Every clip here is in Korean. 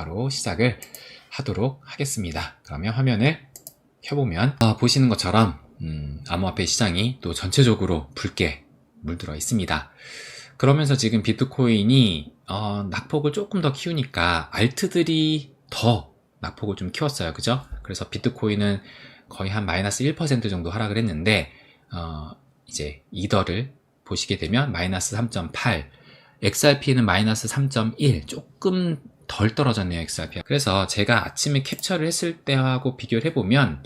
바로 시작을 하도록 하겠습니다. 그러면 화면을 켜보면 보시는 것처럼 암호화폐 시장이 또 전체적으로 붉게 물들어 있습니다. 그러면서 지금 비트코인이 낙폭을 조금 더 키우니까 알트들이 더 낙폭을 좀 키웠어요. 그죠? 그래서 비트코인은 거의 한 마이너스 1% 정도 하락을 했는데 이제 이더를 보시게 되면 마이너스 3.8, XRP는 마이너스 3.1, 조금 덜 떨어졌네요, XRP가. 그래서 제가 아침에 캡처를 했을 때하고 비교를 해보면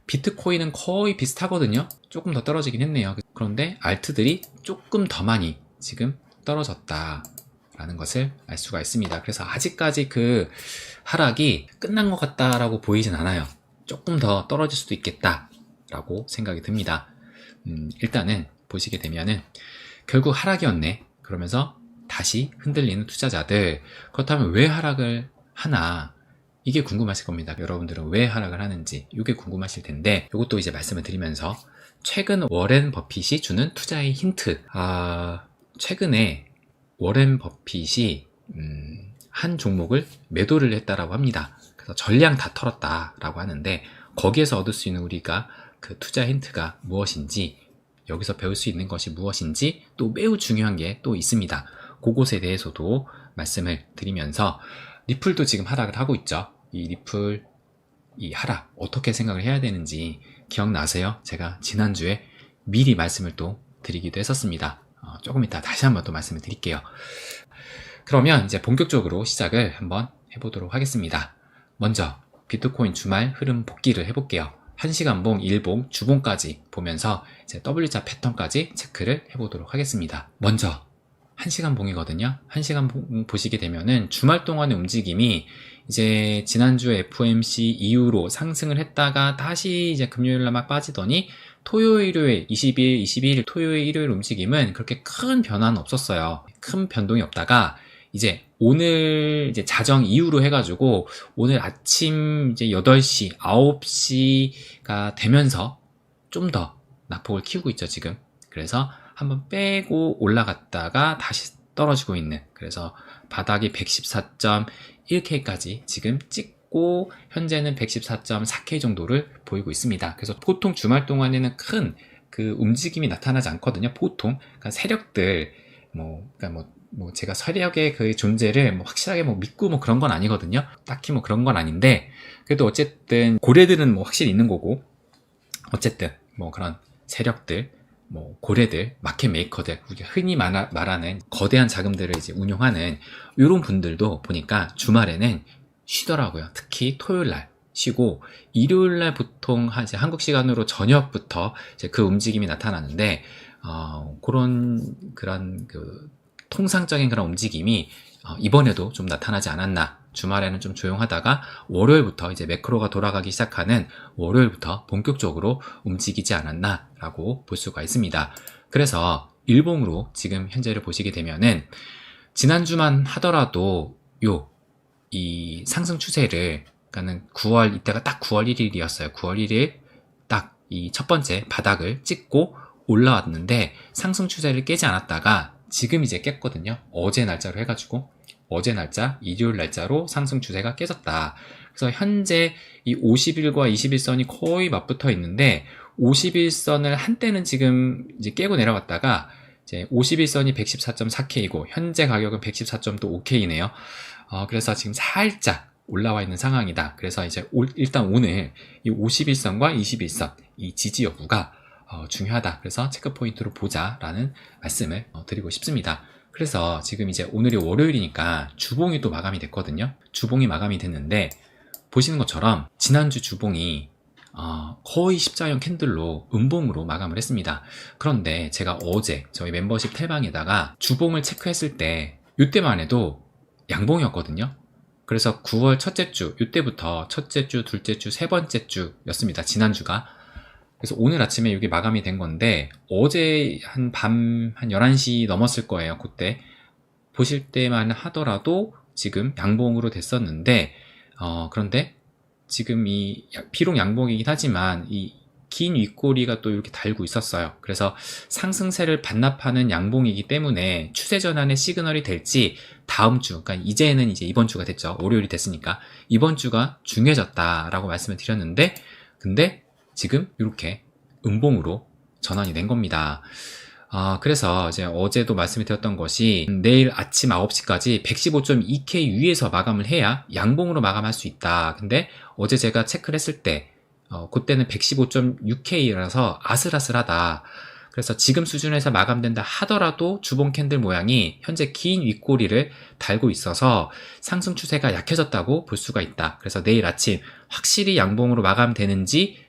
비트코인은 거의 비슷하거든요. 조금 더 떨어지긴 했네요. 그런데 알트들이 조금 더 많이 지금 떨어졌다라는 것을 알 수가 있습니다. 그래서 아직까지 그 하락이 끝난 것 같다라고 보이진 않아요. 조금 더 떨어질 수도 있겠다라고 생각이 듭니다. 일단은 보시게 되면은 결국 하락이었네. 그러면서 다시 흔들리는 투자자들, 그렇다면 왜 하락을 하나, 이게 궁금하실 겁니다. 여러분들은 왜 하락을 하는지 이게 궁금하실 텐데, 이것도 이제 말씀을 드리면서 최근 워렌 버핏이 주는 투자의 힌트. 최근에 워렌 버핏이 한 종목을 매도를 했다라고 합니다. 그래서 전량 다 털었다라고 하는데, 거기에서 얻을 수 있는 우리가 그 투자 힌트가 무엇인지, 여기서 배울 수 있는 것이 무엇인지 또 매우 중요한 게 또 있습니다. 그것에 대해서도 말씀을 드리면서, 리플도 지금 하락을 하고 있죠. 이 리플, 이 하락 어떻게 생각을 해야 되는지 기억나세요? 제가 지난주에 미리 말씀을 또 드리기도 했었습니다. 조금 이따 다시 한번 또 말씀을 드릴게요. 그러면 이제 본격적으로 시작을 한번 해보도록 하겠습니다. 먼저 비트코인 주말 흐름 복기를 해볼게요. 1시간봉, 1봉, 주봉까지 보면서 이제 W자 패턴까지 체크를 해보도록 하겠습니다. 먼저 1시간 봉이거든요. 1시간 봉 보시게 되면은 주말 동안의 움직임이 이제 지난주 FOMC 이후로 상승을 했다가 다시 이제 금요일날 막 빠지더니 토요일, 일요일, 22일 토요일, 일요일 움직임은 그렇게 큰 변화는 없었어요. 큰 변동이 없다가 이제 오늘 이제 자정 이후로 해가지고 오늘 아침 이제 8시, 9시가 되면서 좀 더 낙폭을 키우고 있죠, 지금. 그래서 한번 빼고 올라갔다가 다시 떨어지고 있는, 그래서 바닥이 114.1K까지 지금 찍고 현재는 114.4K 정도를 보이고 있습니다. 그래서 보통 주말 동안에는 큰 그 움직임이 나타나지 않거든요. 보통 그러니까 세력들 그러니까 제가 세력의 그 존재를 확실하게 믿고 그런 건 아니거든요. 딱히 그런 건 아닌데, 그래도 어쨌든 고래들은 확실히 있는 거고, 어쨌든 그런 세력들, 고래들, 마켓 메이커들, 우리가 흔히 말하는 거대한 자금들을 이제 운용하는 이런 분들도 보니까 주말에는 쉬더라고요. 특히 토요일날 쉬고, 일요일날 보통 이제 한국 시간으로 저녁부터 이제 그 움직임이 나타나는데, 그런 그 통상적인 그런 움직임이 이번에도 좀 나타나지 않았나. 주말에는 좀 조용하다가 월요일부터 이제 매크로가 돌아가기 시작하는 월요일부터 본격적으로 움직이지 않았나 라고 볼 수가 있습니다. 그래서 일봉으로 지금 현재를 보시게 되면은 지난주만 하더라도 이 상승 추세를, 그러니까는 9월, 이때가 딱 9월 1일이었어요. 9월 1일 딱 이 첫 번째 바닥을 찍고 올라왔는데 상승 추세를 깨지 않았다가 지금 이제 깼거든요. 어제 날짜로 해가지고 어제 날짜, 일요일 날짜로 상승 추세가 깨졌다. 그래서 현재 이 50일과 21선이 거의 맞붙어 있는데, 51선을 한때는 지금 이제 깨고 내려갔다가 이제 51선이 114.4K이고 현재 가격은 114.5K네요. 그래서 지금 살짝 올라와 있는 상황이다. 그래서 이제 일단 오늘 이 51선과 21선 이 지지 여부가 중요하다. 그래서 체크 포인트로 보자라는 말씀을 드리고 싶습니다. 그래서 지금 이제 오늘이 월요일이니까 주봉이 또 마감이 됐거든요. 주봉이 마감이 됐는데 보시는 것처럼 지난주 주봉이 거의 십자형 캔들로 음봉으로 마감을 했습니다. 그런데 제가 어제 저희 멤버십 텔방에다가 주봉을 체크했을 때 이때만 해도 양봉이었거든요. 그래서 9월 첫째 주, 이때부터 첫째 주, 둘째 주, 세 번째 주였습니다. 지난주가. 그래서 오늘 아침에 이게 마감이 된 건데, 어제 한 11시 넘었을 거예요. 그때 보실 때만 하더라도 지금 양봉으로 됐었는데, 그런데 지금 비록 양봉이긴 하지만 이 긴 윗꼬리가 또 이렇게 달고 있었어요. 그래서 상승세를 반납하는 양봉이기 때문에 추세 전환의 시그널이 될지 다음 주, 그러니까 이제는 이제 이번 주가 됐죠. 월요일이 됐으니까 이번 주가 중요해졌다라고 말씀을 드렸는데, 근데 지금 이렇게 음봉으로 전환이 된 겁니다. 그래서 이제 어제도 말씀을 드렸던 것이 내일 아침 9시까지 115.2K 위에서 마감을 해야 양봉으로 마감할 수 있다. 근데 어제 제가 체크를 했을 때 그때는 115.6K라서 아슬아슬하다. 그래서 지금 수준에서 마감된다 하더라도 주봉 캔들 모양이 현재 긴 윗꼬리를 달고 있어서 상승 추세가 약해졌다고 볼 수가 있다. 그래서 내일 아침 확실히 양봉으로 마감되는지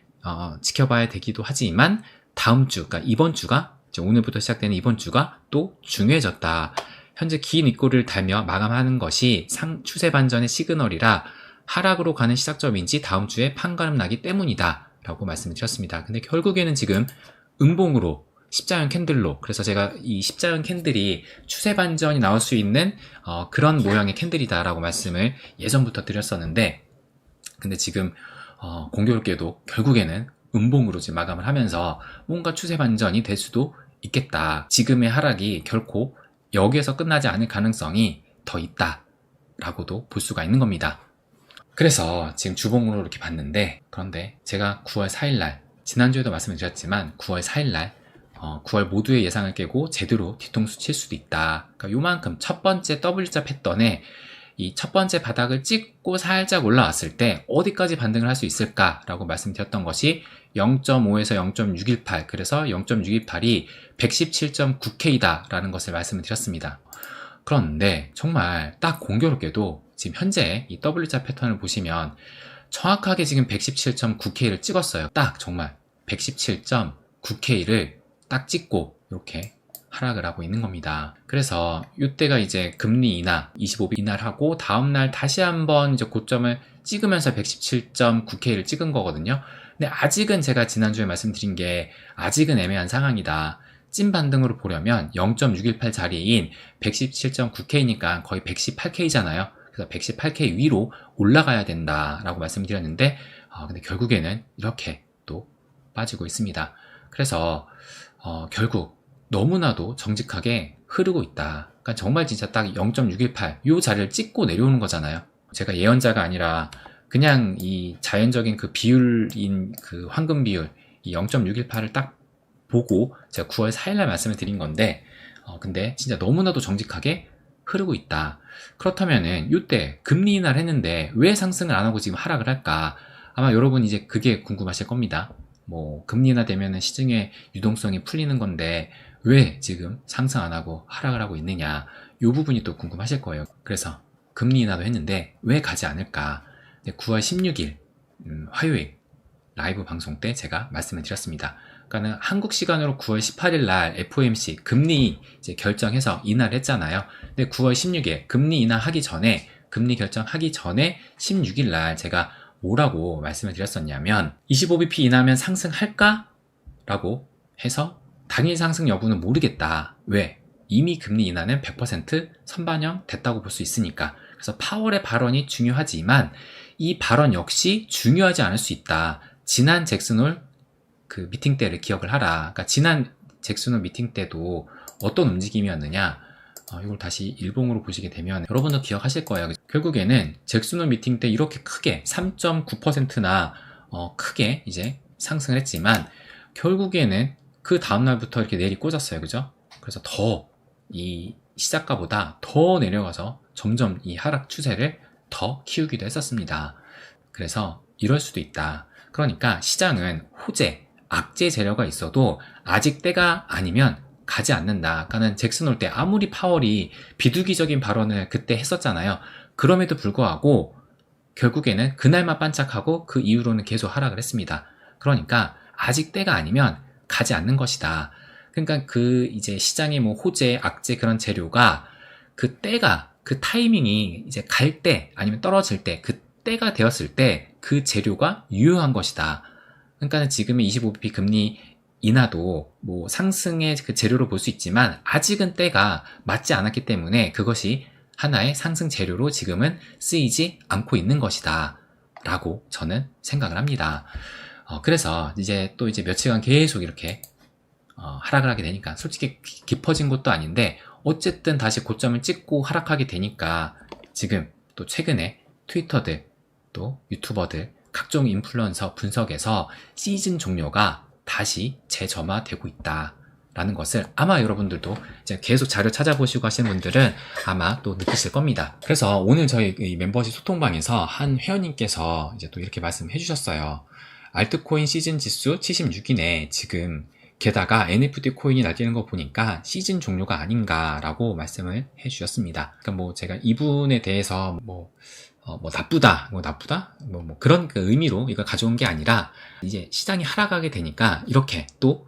지켜봐야 되기도 하지만 다음 주, 그러니까 이번 주가 오늘부터 시작되는 이번 주가 또 중요해졌다. 현재 긴 윗꼬리를 달며 마감하는 것이 추세 반전의 시그널이라 하락으로 가는 시작점인지 다음 주에 판가름 나기 때문이다 라고 말씀을 드렸습니다. 근데 결국에는 지금 음봉으로 십자형 캔들로, 그래서 제가 이 십자형 캔들이 추세 반전이 나올 수 있는 그런 모양의 캔들이다 라고 말씀을 예전부터 드렸었는데, 근데 지금 공교롭게도 결국에는 음봉으로 지금 마감을 하면서 뭔가 추세 반전이 될 수도 있겠다. 지금의 하락이 결코 여기에서 끝나지 않을 가능성이 더 있다 라고도 볼 수가 있는 겁니다. 그래서 지금 주봉으로 이렇게 봤는데, 그런데 제가 9월 4일날 지난주에도 말씀을 드렸지만 9월 4일날 9월 모두의 예상을 깨고 제대로 뒤통수 칠 수도 있다. 그러니까 요만큼 첫 번째 W자 패턴에 이 첫 번째 바닥을 찍고 살짝 올라왔을 때 어디까지 반등을 할 수 있을까라고 말씀드렸던 것이 0.5에서 0.618, 그래서 0.618이 117.9K다 라는 것을 말씀을 드렸습니다. 그런데 정말 딱 공교롭게도 지금 현재 이 W자 패턴을 보시면 정확하게 지금 117.9K를 찍었어요. 딱 정말 117.9K를 딱 찍고 이렇게 하락을 하고 있는 겁니다. 그래서 이때가 이제 금리 인하, 25비 인하를 하고 다음날 다시 한번 이제 고점을 찍으면서 117.9K를 찍은 거거든요. 근데 아직은 제가 지난주에 말씀드린 게 아직은 애매한 상황이다. 찐 반등으로 보려면 0.618 자리인 117.9K니까 거의 118K잖아요. 그래서 118K 위로 올라가야 된다라고 말씀드렸는데, 근데 결국에는 이렇게 또 빠지고 있습니다. 그래서 결국 너무나도 정직하게 흐르고 있다. 그러니까 정말 진짜 딱 0.618 이 자리를 찍고 내려오는 거잖아요. 제가 예언자가 아니라 그냥 이 자연적인 그 비율인 그 황금 비율 이 0.618을 딱 보고 제가 9월 4일날 말씀을 드린 건데, 근데 진짜 너무나도 정직하게 흐르고 있다. 그렇다면은 이때 금리 인하를 했는데 왜 상승을 안 하고 지금 하락을 할까? 아마 여러분 이제 그게 궁금하실 겁니다. 뭐 금리 인하 되면은 시중에 유동성이 풀리는 건데 왜 지금 상승 안 하고 하락을 하고 있느냐, 이 부분이 또 궁금하실 거예요. 그래서 금리 인하도 했는데 왜 가지 않을까? 9월 16일 화요일 라이브 방송 때 제가 말씀을 드렸습니다. 그러니까는 한국 시간으로 9월 18일 날 FOMC 금리 이제 결정해서 인하를 했잖아요. 근데 9월 16일 금리 인하하기 전에, 금리 결정하기 전에 16일 날 제가 뭐라고 말씀을 드렸었냐면 25bp 인하면 상승할까? 라고 해서 당일 상승 여부는 모르겠다. 왜? 이미 금리 인하는 100% 선반영 됐다고 볼 수 있으니까. 그래서 파월의 발언이 중요하지만 이 발언 역시 중요하지 않을 수 있다. 지난 잭슨홀 그 미팅 때를 기억을 하라. 그러니까 지난 잭슨홀 미팅 때도 어떤 움직임이었느냐, 이걸 다시 일봉으로 보시게 되면 여러분도 기억하실 거예요. 결국에는 잭슨홀 미팅 때 이렇게 크게 3.9%나 크게 이제 상승을 했지만 결국에는 그 다음날부터 이렇게 내리 꽂았어요. 그죠? 그래서 더 이 시작가보다 더 내려가서 점점 이 하락 추세를 더 키우기도 했었습니다. 그래서 이럴 수도 있다. 그러니까 시장은 호재, 악재 재료가 있어도 아직 때가 아니면 가지 않는다. 그러니까는 잭슨홀 때 아무리 파월이 비둘기적인 발언을 그때 했었잖아요. 그럼에도 불구하고 결국에는 그날만 반짝하고 그 이후로는 계속 하락을 했습니다. 그러니까 아직 때가 아니면 가지 않는 것이다. 그러니까 그 이제 시장의 뭐 호재, 악재 그런 재료가 그 때가, 그 타이밍이 이제 갈 때 아니면 떨어질 때, 그 때가 되었을 때 그 재료가 유효한 것이다. 그러니까 지금의 25bp 금리 인하도 뭐 상승의 그 재료로 볼 수 있지만 아직은 때가 맞지 않았기 때문에 그것이 하나의 상승 재료로 지금은 쓰이지 않고 있는 것이다 라고 저는 생각을 합니다. 그래서 이제 또 이제 며칠간 계속 이렇게 하락을 하게 되니까 솔직히 깊어진 것도 아닌데 어쨌든 다시 고점을 찍고 하락하게 되니까 지금 또 최근에 트위터들 또 유튜버들 각종 인플루언서 분석에서 시즌 종료가 다시 재점화되고 있다 라는 것을 아마 여러분들도 이제 계속 자료 찾아보시고 하시는 분들은 아마 또 느끼실 겁니다. 그래서 오늘 저희 이 멤버십 소통방에서 한 회원님께서 이제 또 이렇게 말씀해 주셨어요. 알트코인 시즌 지수 76이네. 지금 게다가 NFT 코인이 날뛰는 거 보니까 시즌 종료가 아닌가라고 말씀을 해 주셨습니다. 그러니까 뭐 제가 이분에 대해서 나쁘다, 그런 그 의미로 이걸 가져온 게 아니라 이제 시장이 하락하게 되니까 이렇게 또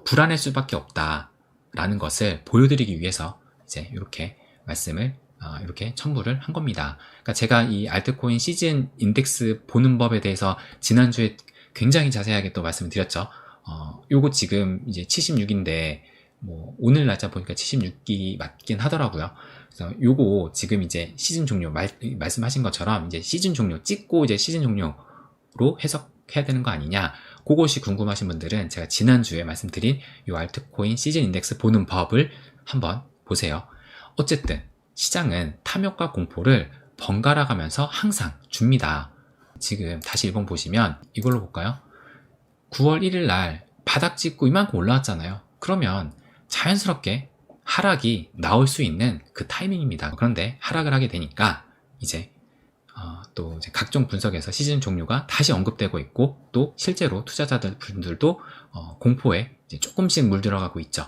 불안할 수밖에 없다라는 것을 보여드리기 위해서 이제 이렇게 말씀을 이렇게 첨부를 한 겁니다. 그러니까 제가 이 알트코인 시즌 인덱스 보는 법에 대해서 지난주에 굉장히 자세하게 또 말씀을 드렸죠. 요거 지금 이제 76인데 뭐 오늘 날짜 보니까 76기 맞긴 하더라고요. 그래서 요거 지금 이제 시즌 종료 말씀하신 것처럼 이제 시즌 종료 찍고 이제 시즌 종료로 해석해야 되는 거 아니냐. 그것이 궁금하신 분들은 제가 지난주에 말씀드린 요 알트코인 시즌 인덱스 보는 법을 한번 보세요. 어쨌든 시장은 탐욕과 공포를 번갈아 가면서 항상 줍니다. 지금 다시 1번 보시면 이걸로 볼까요? 9월 1일 날 바닥 찍고 이만큼 올라왔잖아요. 그러면 자연스럽게 하락이 나올 수 있는 그 타이밍입니다. 그런데 하락을 하게 되니까 이제 또 이제 각종 분석에서 시즌 종료가 다시 언급되고 있고 또 실제로 투자자들 분들도 공포에 이제 조금씩 물들어가고 있죠.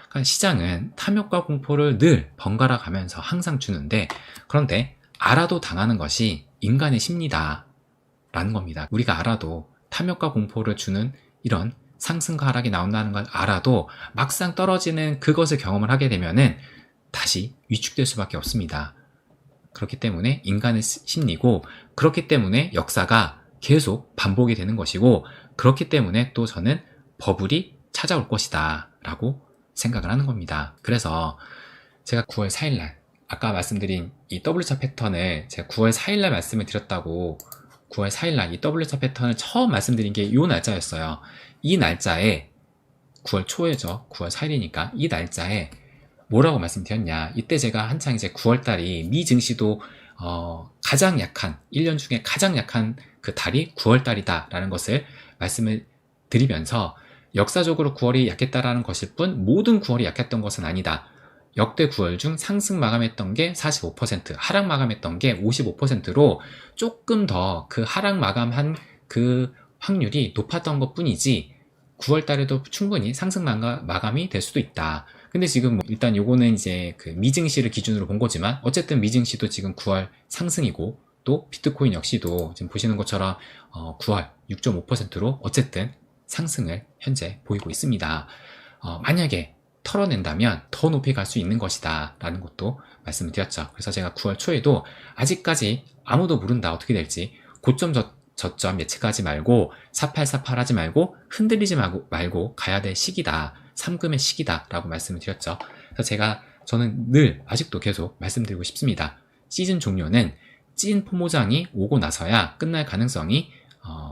그러니까 시장은 탐욕과 공포를 늘 번갈아 가면서 항상 주는데 그런데 알아도 당하는 것이 인간의 심리다 라는 겁니다. 우리가 알아도 탐욕과 공포를 주는 이런 상승과 하락이 나온다는 걸 알아도 막상 떨어지는 그것을 경험을 하게 되면은 다시 위축될 수밖에 없습니다. 그렇기 때문에 인간의 심리고 그렇기 때문에 역사가 계속 반복이 되는 것이고 그렇기 때문에 또 저는 버블이 찾아올 것이다 라고 생각을 하는 겁니다. 그래서 제가 9월 4일날 아까 말씀드린 이 W차 패턴을 제가 9월 4일날 말씀을 드렸다고 9월 4일날 이 W차 패턴을 처음 말씀드린 게 이 날짜였어요. 이 날짜에 9월 초에죠. 9월 4일이니까 이 날짜에 뭐라고 말씀드렸냐. 이때 제가 한창 이제 9월달이 미 증시도 가장 약한 1년 중에 가장 약한 그 달이 9월달이다 라는 것을 말씀을 드리면서 역사적으로 9월이 약했다라는 것일 뿐 모든 9월이 약했던 것은 아니다. 역대 9월 중 상승 마감했던 게 45%, 하락 마감했던 게 55%로 조금 더 그 하락 마감한 그 확률이 높았던 것 뿐이지 9월 달에도 충분히 상승 마감이 될 수도 있다. 근데 지금 일단 요거는 이제 그 미증시를 기준으로 본 거지만 어쨌든 미증시도 지금 9월 상승이고 또 비트코인 역시도 지금 보시는 것처럼 9월 6.5%로 어쨌든 상승을 현재 보이고 있습니다. 만약에 털어낸다면 더 높이 갈 수 있는 것이다 라는 것도 말씀을 드렸죠. 그래서 제가 9월 초에도 아직까지 아무도 모른다 어떻게 될지 고점 저점 예측하지 말고 4848 하지 말고 흔들리지 말고 가야 될 시기다. 삼금의 시기다 라고 말씀을 드렸죠. 그래서 저는 늘 아직도 계속 말씀드리고 싶습니다. 시즌 종료는 찐 포모장이 오고 나서야 끝날 가능성이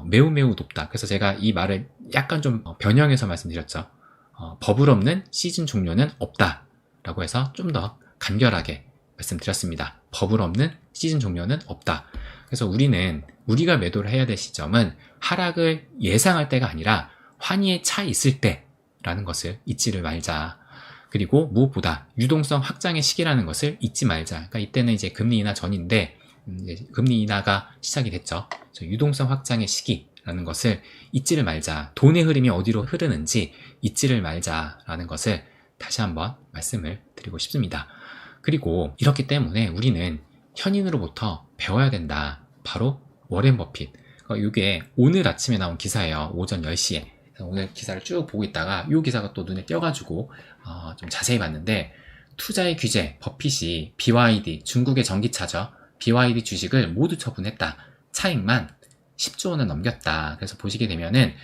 매우 높다. 그래서 제가 이 말을 약간 좀 변형해서 말씀드렸죠. 버블 없는 시즌 종료는 없다 라고 해서 좀 더 간결하게 말씀드렸습니다. 버블 없는 시즌 종료는 없다. 그래서 우리가 매도를 해야 될 시점은 하락을 예상할 때가 아니라 환희에 차 있을 때라는 것을 잊지를 말자. 그리고 무엇보다 유동성 확장의 시기라는 것을 잊지 말자. 그러니까 이때는 이제 금리 인하 전인데 이제 금리 인하가 시작이 됐죠. 유동성 확장의 시기라는 것을 잊지를 말자. 돈의 흐름이 어디로 흐르는지 잊지를 말자라는 것을 다시 한번 말씀을 드리고 싶습니다. 그리고 이렇기 때문에 우리는 현인으로부터 배워야 된다. 바로 워렌 버핏. 이게 오늘 아침에 나온 기사예요. 오전 10시에. 오늘 기사를 쭉 보고 있다가 이 기사가 또 눈에 띄어가지고 좀 자세히 봤는데 투자의 규제, 버핏이 BYD, 중국의 전기차죠. BYD 주식을 모두 처분했다. 차익만 10조 원을 넘겼다. 그래서 보시게 되면은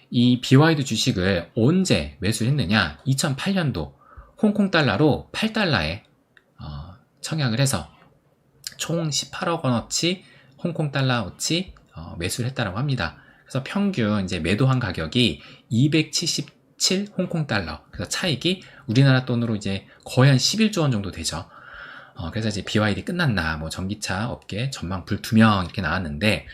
이 BYD 주식을 언제 매수했느냐? 2008년도 홍콩 달러로 8달러에 청약을 해서 총 18억 원어치 홍콩 달러어치 매수를 했다라고 합니다. 그래서 평균 이제 매도한 가격이 277 홍콩 달러. 그래서 차익이 우리나라 돈으로 이제 거의 한 11조 원 정도 되죠. 그래서 이제 BYD 끝났나, 뭐 전기차 업계 전망 불투명 이렇게 나왔는데,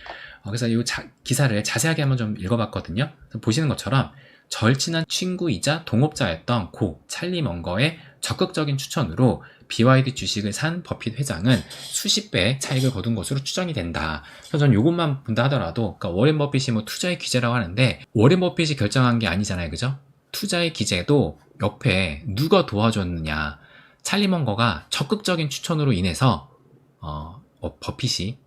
그래서 이 기사를 자세하게 한번 좀 읽어봤거든요. 보시는 것처럼 절친한 친구이자 동업자였던 고 찰리 먼거의 적극적인 추천으로 BYD 주식을 산 버핏 회장은 수십 배의 차익을 거둔 것으로 추정이 된다. 그래서 저는 이것만 본다 하더라도, 그러니까 워렌 버핏이 뭐 투자의 기재라고 하는데, 워렌 버핏이 결정한 게 아니잖아요, 그죠? 투자의 기재도 옆에 누가 도와줬느냐, 찰리 먼거가 적극적인 추천으로 인해서 버핏이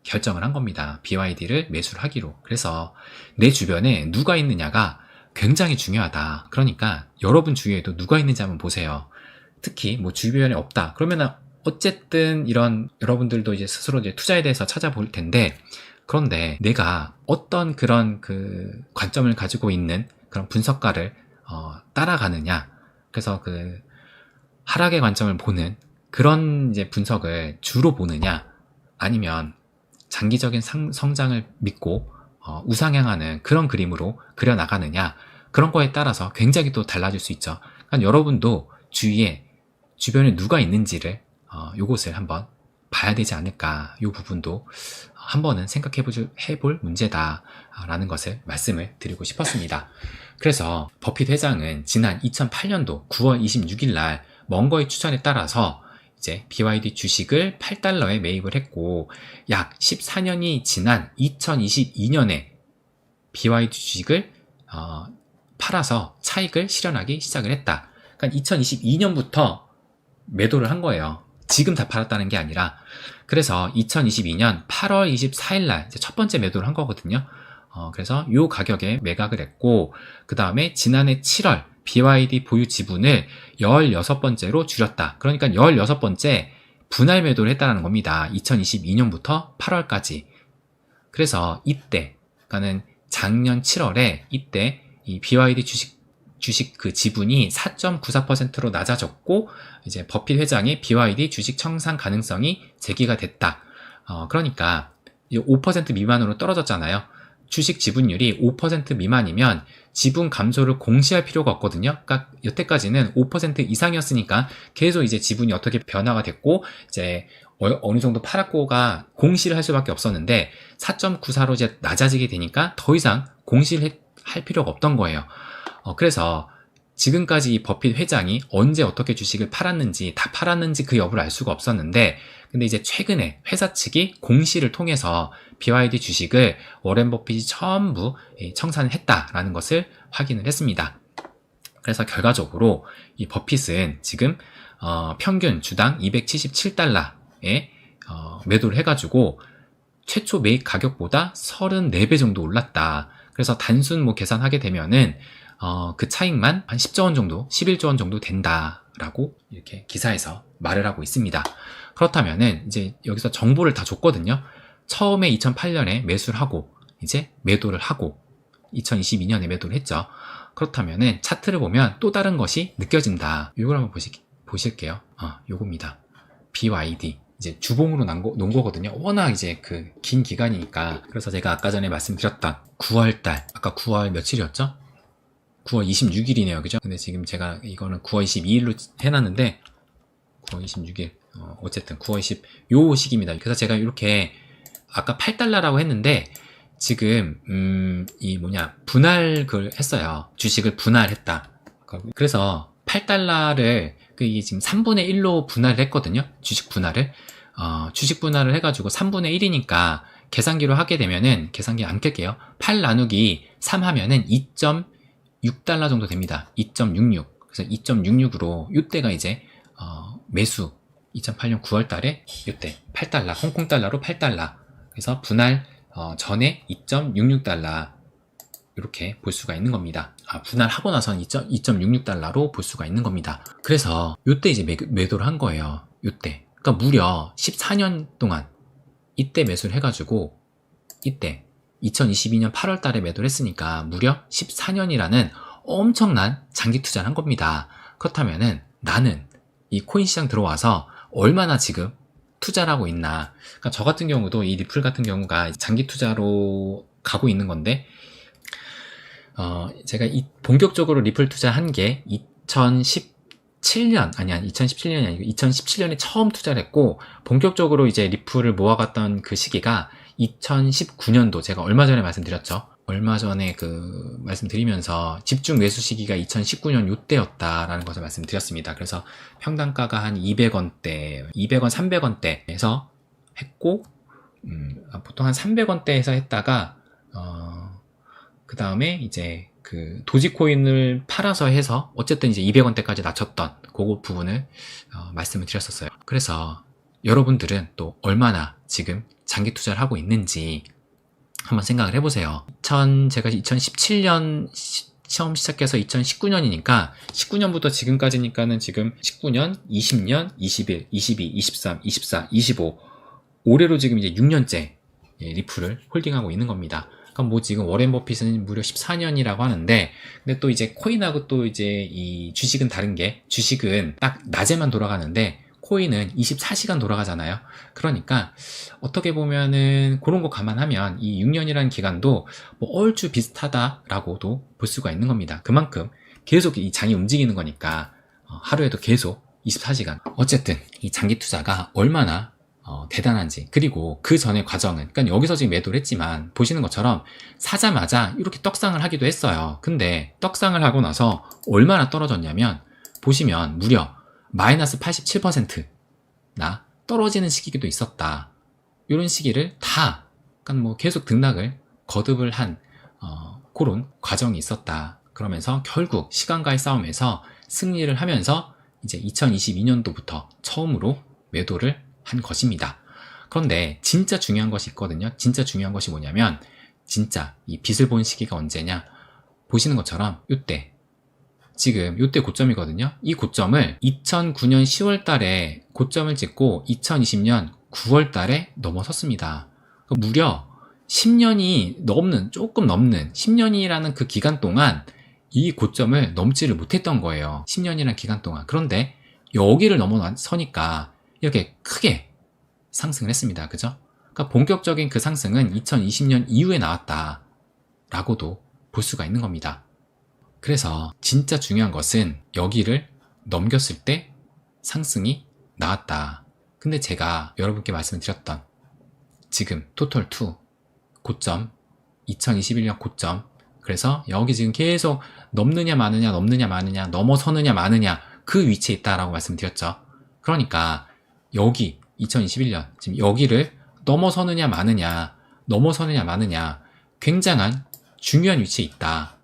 결정을 한 겁니다. BYD를 매수를 하기로. 그래서 내 주변에 누가 있느냐가 굉장히 중요하다. 그러니까 여러분 주위에도 누가 있는지 한번 보세요. 특히 뭐 주변에 없다. 그러면은 어쨌든 이런 여러분들도 이제 스스로 이제 투자에 대해서 찾아볼 텐데, 그런데 내가 어떤 그런 그 관점을 가지고 있는 그런 분석가를 따라가느냐. 그래서 그 하락의 관점을 보는 그런 이제 분석을 주로 보느냐, 아니면 장기적인 성장을 믿고 우상향하는 그런 그림으로 그려나가느냐, 그런 거에 따라서 굉장히 또 달라질 수 있죠. 그러니까 여러분도 주변에 누가 있는지를 요것을 한번 봐야 되지 않을까, 요 부분도 한번은 생각해볼 문제다라는 것을 말씀을 드리고 싶었습니다. 그래서 버핏 회장은 지난 2008년도 9월 26일 날 먼거의 추천에 따라서 이제 BYD 주식을 8달러에 매입을 했고, 약 14년이 지난 2022년에 BYD 주식을 팔아서 차익을 실현하기 시작을 했다. 그러니까 2022년부터 매도를 한 거예요. 지금 다 팔았다는 게 아니라. 그래서 2022년 8월 24일 날 이제 첫 번째 매도를 한 거거든요. 그래서 요 가격에 매각을 했고, 그 다음에 지난해 7월 BYD 보유 지분을 16번째로 줄였다. 그러니까 16번째 분할 매도를 했다는 겁니다. 2022년부터 8월까지. 그래서 이때, 그러니까는 작년 7월에 이때 이 BYD 주식 그 지분이 4.94%로 낮아졌고, 이제 버핏 회장의 BYD 주식 청산 가능성이 제기가 됐다. 그러니까 5% 미만으로 떨어졌잖아요. 주식 지분율이 5% 미만이면 지분 감소를 공시할 필요가 없거든요. 그러니까 여태까지는 5% 이상이었으니까 계속 이제 지분이 어떻게 변화가 됐고, 이제 어느 정도 팔았고가 공시를 할 수밖에 없었는데, 4.94로 이제 낮아지게 되니까 더 이상 공시를 할 필요가 없던 거예요. 그래서 지금까지 이 버핏 회장이 언제 어떻게 주식을 팔았는지, 다 팔았는지 그 여부를 알 수가 없었는데, 근데 이제 최근에 회사 측이 공시를 통해서 BYD 주식을 워렌 버핏이 전부 청산을 했다라는 것을 확인을 했습니다. 그래서 결과적으로 이 버핏은 지금 평균 주당 277달러에 매도를 해가지고 최초 매입 가격보다 34배 정도 올랐다. 그래서 단순 뭐 계산하게 되면은 그 차익만 한 10조 원 정도, 11조 원 정도 된다라고 이렇게 기사에서 말을 하고 있습니다. 그렇다면은 이제 여기서 정보를 다 줬거든요. 처음에 2008년에 매수를 하고, 이제 매도를 하고, 2022년에 매도를 했죠. 그렇다면은 차트를 보면 또 다른 것이 느껴진다. 이걸 한번 보실게요. 요겁니다. BYD. 이제 주봉으로 놓은 거거든요. 워낙 이제 그 긴 기간이니까. 그래서 제가 아까 전에 말씀드렸던 9월달, 아까 9월 며칠이었죠? 9월 26일이네요. 그죠? 근데 지금 제가 이거는 9월 22일로 해놨는데, 9월 26일. 어쨌든 9월 요 시기입니다. 그래서 제가 이렇게 아까 8달러라고 했는데, 지금 분할 그걸 했어요. 주식을 분할했다. 그래서 8달러를 이게 지금 3분의 1로 분할을 했거든요. 주식 분할을 해가지고 3분의 1이니까 계산기로 하게 되면은, 계산기 안 켤게요. 8 나누기 3 하면은 2.6달러 정도 됩니다. 2.66. 그래서 2.66으로 이때가 이제 매수 2008년 9월 달에 이때 8달러, 홍콩 달러로 8달러. 그래서 분할 전에 2.66달러 이렇게 볼 수가 있는 겁니다. 분할하고 나서는 2.66달러로 볼 수가 있는 겁니다. 그래서 이때 이제 매도를 한 거예요. 이때. 그러니까 무려 14년 동안 이때 매수를 해가지고, 이때 2022년 8월 달에 매도를 했으니까 무려 14년이라는 엄청난 장기 투자를 한 겁니다. 그렇다면은 나는 이 코인 시장 들어와서 얼마나 지금 투자를 하고 있나. 그러니까 저 같은 경우도 이 리플 같은 경우가 장기 투자로 가고 있는 건데, 제가 본격적으로 리플 투자한 게 2017년이 아니고 2017년에 처음 투자를 했고, 본격적으로 이제 리플을 모아갔던 그 시기가 2019년도, 제가 얼마 전에 말씀드렸죠. 얼마 전에 말씀드리면서 집중 매수 시기가 2019년 요때였다라는 것을 말씀드렸습니다. 그래서 평단가가 한 200원대, 200원, 300원대에서 했고, 보통 한 300원대에서 했다가, 그 다음에 이제 도지코인을 팔아서 해서 어쨌든 이제 200원대까지 낮췄던 그 부분을 말씀을 드렸었어요. 그래서 여러분들은 또 얼마나 지금 장기 투자를 하고 있는지 한번 생각을 해보세요. 제가 2017년 처음 시작해서 2019년이니까 19년부터 지금까지니까는 지금 19년, 20년, 21, 22, 23, 24, 25 올해로 지금 이제 6년째 리플을 홀딩하고 있는 겁니다. 그럼 뭐 지금 워렌 버핏은 무려 14년이라고 하는데, 근데 또 이제 코인하고 또 이제 이 주식은 다른 게, 주식은 딱 낮에만 돌아가는데 코인은 24시간 돌아가잖아요. 그러니까 어떻게 보면은 그런 거 감안하면 이 6년이라는 기간도 뭐 얼추 비슷하다라고도 볼 수가 있는 겁니다. 그만큼 계속 이 장이 움직이는 거니까 하루에도 계속 24시간. 어쨌든 이 장기 투자가 얼마나 대단한지, 그리고 그 전의 과정은, 그러니까 여기서 지금 매도를 했지만 보시는 것처럼 사자마자 이렇게 떡상을 하기도 했어요. 근데 떡상을 하고 나서 얼마나 떨어졌냐면, 보시면 무려 마이너스 87%나 떨어지는 시기도 있었다. 이런 시기를 다, 그러니까 뭐 계속 등락을 거듭을 한 그런 과정이 있었다. 그러면서 결국 시간과의 싸움에서 승리를 하면서 이제 2022년도부터 처음으로 매도를 한 것입니다. 그런데 진짜 중요한 것이 있거든요. 진짜 중요한 것이 뭐냐면, 진짜 이 빚을 본 시기가 언제냐, 보시는 것처럼 요때, 지금 요때 고점이거든요. 이 고점을 2009년 10월 달에 고점을 찍고 2020년 9월 달에 넘어섰습니다. 무려 10년이 조금 넘는 10년이라는 그 기간 동안 이 고점을 넘지를 못했던 거예요. 10년이라는 기간 동안. 그런데 여기를 넘어서니까 이렇게 크게 상승을 했습니다. 그죠? 그러니까 본격적인 그 상승은 2020년 이후에 나왔다라고도 볼 수가 있는 겁니다. 그래서 진짜 중요한 것은 여기를 넘겼을 때 상승이 나왔다. 근데 제가 여러분께 말씀드렸던 지금 토탈2 고점, 2021년 고점, 그래서 여기 지금 계속 넘느냐 마느냐, 넘어서느냐 마느냐, 그 위치에 있다라고 말씀드렸죠. 그러니까 여기 2021년 지금 여기를 넘어서느냐 마느냐 굉장한 중요한 위치에 있다.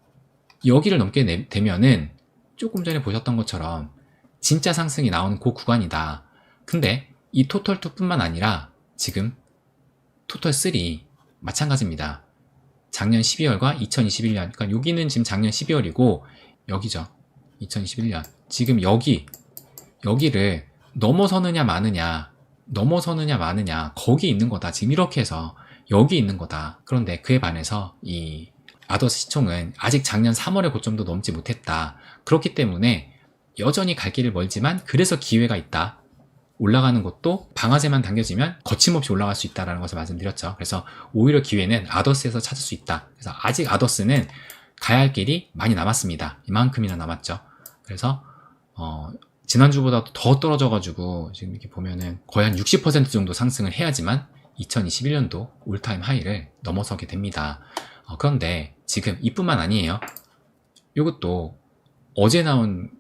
여기를 넘게 되면은 조금 전에 보셨던 것처럼 진짜 상승이 나오는 그 구간이다. 근데 이 토탈2 뿐만 아니라 지금 토탈3 마찬가지입니다. 작년 12월과 2021년, 그러니까 여기는 지금 작년 12월이고 여기죠. 2021년. 지금 여기를 넘어서느냐 마느냐 거기 있는 거다. 지금 이렇게 해서 여기 있는 거다. 그런데 그에 반해서 이 아더스 시총은 아직 작년 3월의 고점도 넘지 못했다. 그렇기 때문에 여전히 갈 길을 멀지만 그래서 기회가 있다. 올라가는 것도 방아쇠만 당겨지면 거침없이 올라갈 수 있다는 것을 말씀드렸죠. 그래서 오히려 기회는 아더스에서 찾을 수 있다. 그래서 아직 아더스는 가야 할 길이 많이 남았습니다. 이만큼이나 남았죠. 그래서 지난주보다 더 떨어져가지고 지금 이렇게 보면은 거의 한 60% 정도 상승을 해야지만 2021년도 올타임 하이를 넘어서게 됩니다. 그런데 지금 이뿐만 아니에요. 이것도 어제 나온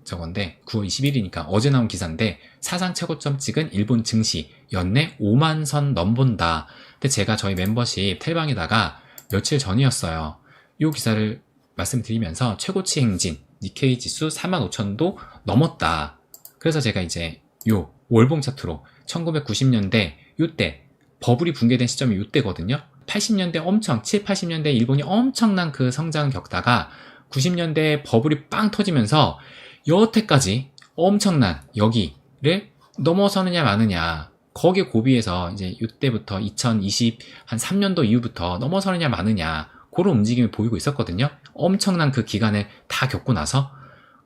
저건데 9월 20일이니까 어제 나온 기사인데, 사상 최고점 찍은 일본 증시 연내 5만 선 넘본다. 근데 제가 저희 멤버십 텔방에다가 며칠 전이었어요. 이 기사를 말씀드리면서 최고치 행진 니케이 지수 45,000도 넘었다. 그래서 제가 이제 요 월봉 차트로 1990년대 요때 버블이 붕괴된 시점이 요때거든요. 80년대 7, 80년대 일본이 엄청난 그 성장을 겪다가 90년대 버블이 빵 터지면서 여태까지 엄청난 여기를 넘어서느냐 마느냐, 거기에 고비해서 이제 이때부터 2023년도 이후부터 넘어서느냐 마느냐 그런 움직임을 보이고 있었거든요. 엄청난 그 기간을 다 겪고 나서,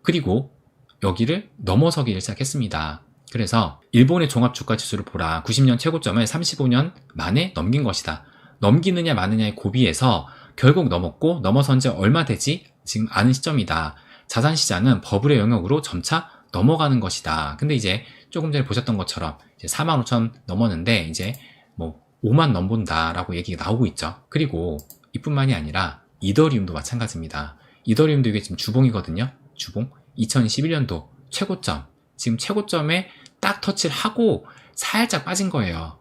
그리고 여기를 넘어서기를 시작했습니다. 그래서 일본의 종합주가지수를 보라. 90년 최고점을 35년 만에 넘긴 것이다. 넘기느냐 마느냐의 고비에서 결국 넘었고 넘어선 지 얼마 되지 지금 아는 시점이다. 자산시장은 버블의 영역으로 점차 넘어가는 것이다. 근데 이제 조금 전에 보셨던 것처럼 이제 45,000 넘었는데 이제 뭐 5만 넘본다라고 얘기가 나오고 있죠. 그리고 이뿐만이 아니라 이더리움도 마찬가지입니다. 이더리움도 이게 지금 주봉이거든요. 주봉 2021년도 최고점, 지금 최고점에 딱 터치를 하고 살짝 빠진 거예요.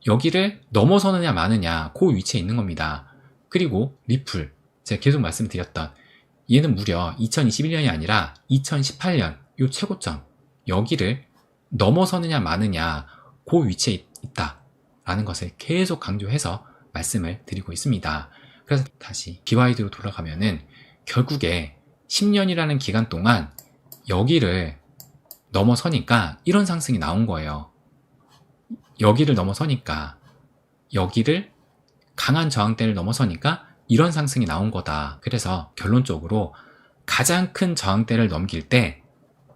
여기를 넘어서느냐 마느냐 그 위치에 있는 겁니다. 그리고 리플, 제가 계속 말씀드렸던 얘는 무려 2021년이 아니라 2018년 요 최고점, 여기를 넘어서느냐 마느냐 그 위치에 있다라는 것을 계속 강조해서 말씀을 드리고 있습니다. 그래서 다시 BYD로 돌아가면은 결국에 10년이라는 기간 동안 여기를 넘어서니까 이런 상승이 나온 거예요. 여기를 넘어서니까, 여기를 강한 저항대를 넘어서니까 이런 상승이 나온 거다. 그래서 결론적으로 가장 큰 저항대를 넘길 때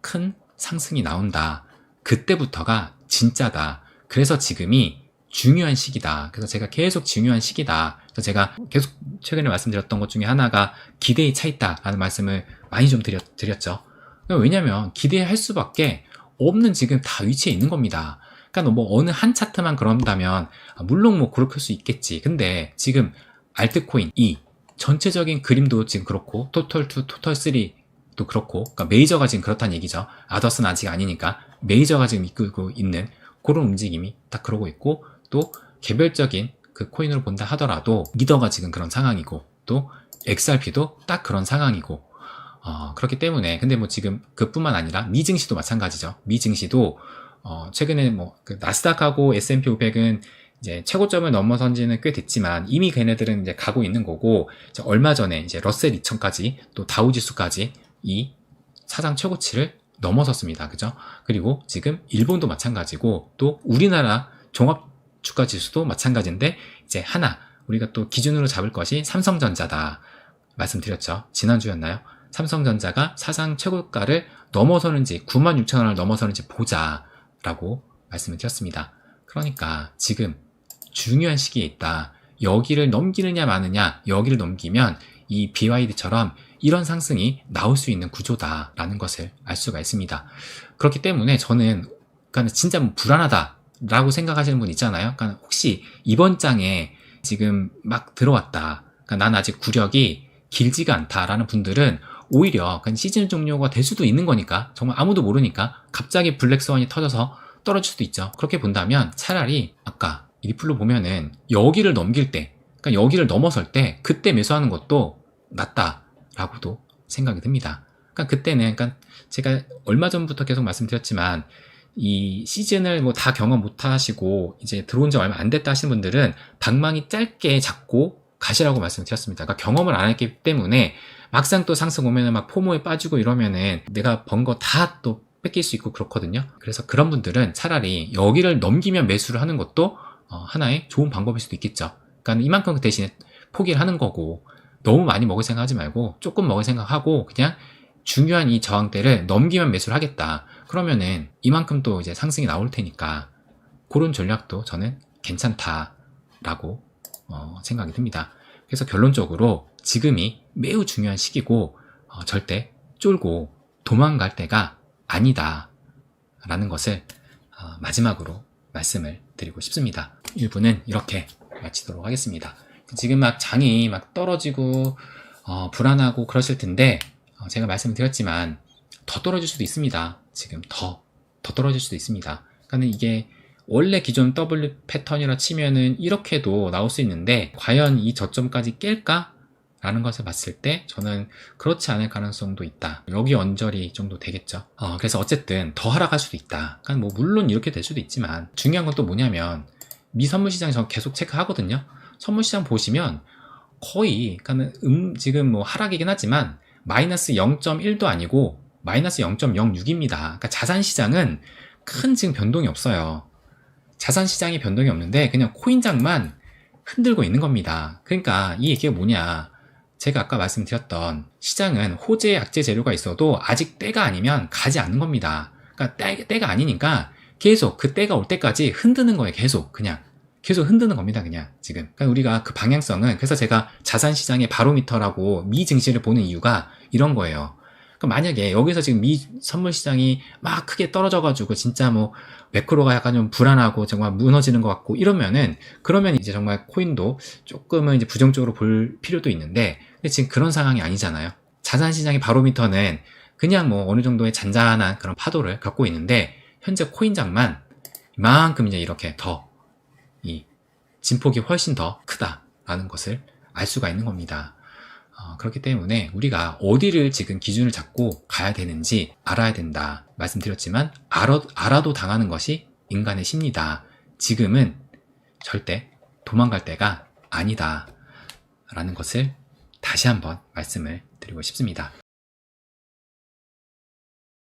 큰 상승이 나온다. 그때부터가 진짜다. 그래서 지금이 중요한 시기다. 그래서 제가 계속 중요한 시기다. 그래서 제가 계속 최근에 말씀드렸던 것 중에 하나가 기대에 차 있다라는 말씀을 많이 좀 드렸죠. 왜냐면 기대할 수밖에 없는 지금 다 위치에 있는 겁니다. 그러니까 뭐 어느 한 차트만 그런다면 물론 뭐 그럴 수 있겠지. 근데 지금 알트코인 2 전체적인 그림도 지금 그렇고 토털2, 토털3도 그렇고, 그러니까 메이저가 지금 그렇다는 얘기죠. 아더스는 아직 아니니까 메이저가 지금 이끌고 있는 그런 움직임이 딱 그러고 있고, 또 개별적인 그 코인으로 본다 하더라도 리더가 지금 그런 상황이고, 또 XRP도 딱 그런 상황이고, 그렇기 때문에 근데 뭐 지금 그뿐만 아니라 미 증시도 마찬가지죠. 미 증시도 최근에 뭐 그 나스닥하고 S&P 500은 이제 최고점을 넘어선 지는 꽤 됐지만 이미 걔네들은 이제 가고 있는 거고, 이제 얼마 전에 이제 러셀 2000까지 또 다우지수까지 이 사상 최고치를 넘어섰습니다. 그죠? 그리고 지금 일본도 마찬가지고, 또 우리나라 종합 주가 지수도 마찬가지인데, 이제 하나 우리가 또 기준으로 잡을 것이 삼성전자다 말씀드렸죠. 지난주였나요? 삼성전자가 사상 최고가를 넘어서는지 96,000원을 넘어서는지 보자 라고 말씀을 드렸습니다. 그러니까 지금 중요한 시기에 있다. 여기를 넘기느냐 마느냐, 여기를 넘기면 이 BYD처럼 이런 상승이 나올 수 있는 구조다라는 것을 알 수가 있습니다. 그렇기 때문에 저는 그러니까 진짜 뭐 불안하다라고 생각하시는 분 있잖아요. 그러니까 혹시 이번 장에 지금 막 들어왔다, 그러니까 난 아직 구력이 길지가 않다라는 분들은 오히려 그냥 시즌 종료가 될 수도 있는 거니까, 정말 아무도 모르니까 갑자기 블랙스완이 터져서 떨어질 수도 있죠. 그렇게 본다면 차라리 아까 리플로 보면은 여기를 넘길 때, 그러니까 여기를 넘어설 때 그때 매수하는 것도 낫다라고도 생각이 듭니다. 그러니까 그때는, 그러니까 제가 얼마 전부터 계속 말씀드렸지만 이 시즌을 뭐 다 경험 못 하시고 이제 들어온 지 얼마 안 됐다 하시는 분들은 방망이 짧게 잡고 가시라고 말씀드렸습니다. 그러니까 경험을 안 했기 때문에 막상 또 상승 오면은 막 포모에 빠지고 이러면은 내가 번 거 다 또 뺏길 수 있고 그렇거든요. 그래서 그런 분들은 차라리 여기를 넘기면 매수를 하는 것도 하나의 좋은 방법일 수도 있겠죠. 그러니까 이만큼 대신에 포기를 하는 거고, 너무 많이 먹을 생각하지 말고 조금 먹을 생각하고 그냥 중요한 이 저항대를 넘기면 매수를 하겠다. 그러면은 이만큼 또 이제 상승이 나올 테니까 그런 전략도 저는 괜찮다라고 생각이 듭니다. 그래서 결론적으로 지금이 매우 중요한 시기고 절대 쫄고 도망갈 때가 아니다 라는 것을 마지막으로 말씀을 드리고 싶습니다. 1부는 이렇게 마치도록 하겠습니다. 지금 막 장이 막 떨어지고 불안하고 그러실 텐데, 제가 말씀을 드렸지만 더 떨어질 수도 있습니다. 지금 더 떨어질 수도 있습니다. 그러니까 이게 원래 기존 W 패턴이라 치면은 이렇게도 나올 수 있는데, 과연 이 저점까지 깰까? 라는 것을 봤을 때 저는 그렇지 않을 가능성도 있다. 여기 언저리 정도 되겠죠. 그래서 어쨌든 더 하락할 수도 있다. 그러니까 뭐 물론 이렇게 될 수도 있지만, 중요한 건 또 뭐냐면 미 선물시장 저 계속 체크하거든요. 선물시장 보시면 거의 그러니까 지금 뭐 하락이긴 하지만 마이너스 0.1도 아니고 마이너스 0.06입니다. 그러니까 자산시장은 큰 지금 변동이 없어요. 자산시장이 변동이 없는데 그냥 코인장만 흔들고 있는 겁니다. 그러니까 이 얘기가 뭐냐, 제가 아까 말씀드렸던 시장은 호재, 약재 재료가 있어도 아직 때가 아니면 가지 않는 겁니다. 그러니까 때가 아니니까 계속 그 때가 올 때까지 흔드는 거예요. 계속 그냥 계속 흔드는 겁니다. 그냥 지금. 그러니까 우리가 그 방향성은, 그래서 제가 자산시장의 바로미터라고 미 증시를 보는 이유가 이런 거예요. 그러니까 만약에 여기서 지금 미 선물시장이 막 크게 떨어져가지고 진짜 뭐 매크로가 약간 좀 불안하고 정말 무너지는 것 같고 이러면은, 그러면 이제 정말 코인도 조금은 이제 부정적으로 볼 필요도 있는데, 근데 지금 그런 상황이 아니잖아요. 자산시장의 바로미터는 그냥 뭐 어느 정도의 잔잔한 그런 파도를 갖고 있는데, 현재 코인장만 이만큼 이제 이렇게 더 이 진폭이 훨씬 더 크다라는 것을 알 수가 있는 겁니다. 그렇기 때문에 우리가 어디를 지금 기준을 잡고 가야 되는지 알아야 된다 말씀드렸지만, 알아도 당하는 것이 인간의 심리다. 지금은 절대 도망갈 때가 아니다 라는 것을 다시 한번 말씀을 드리고 싶습니다.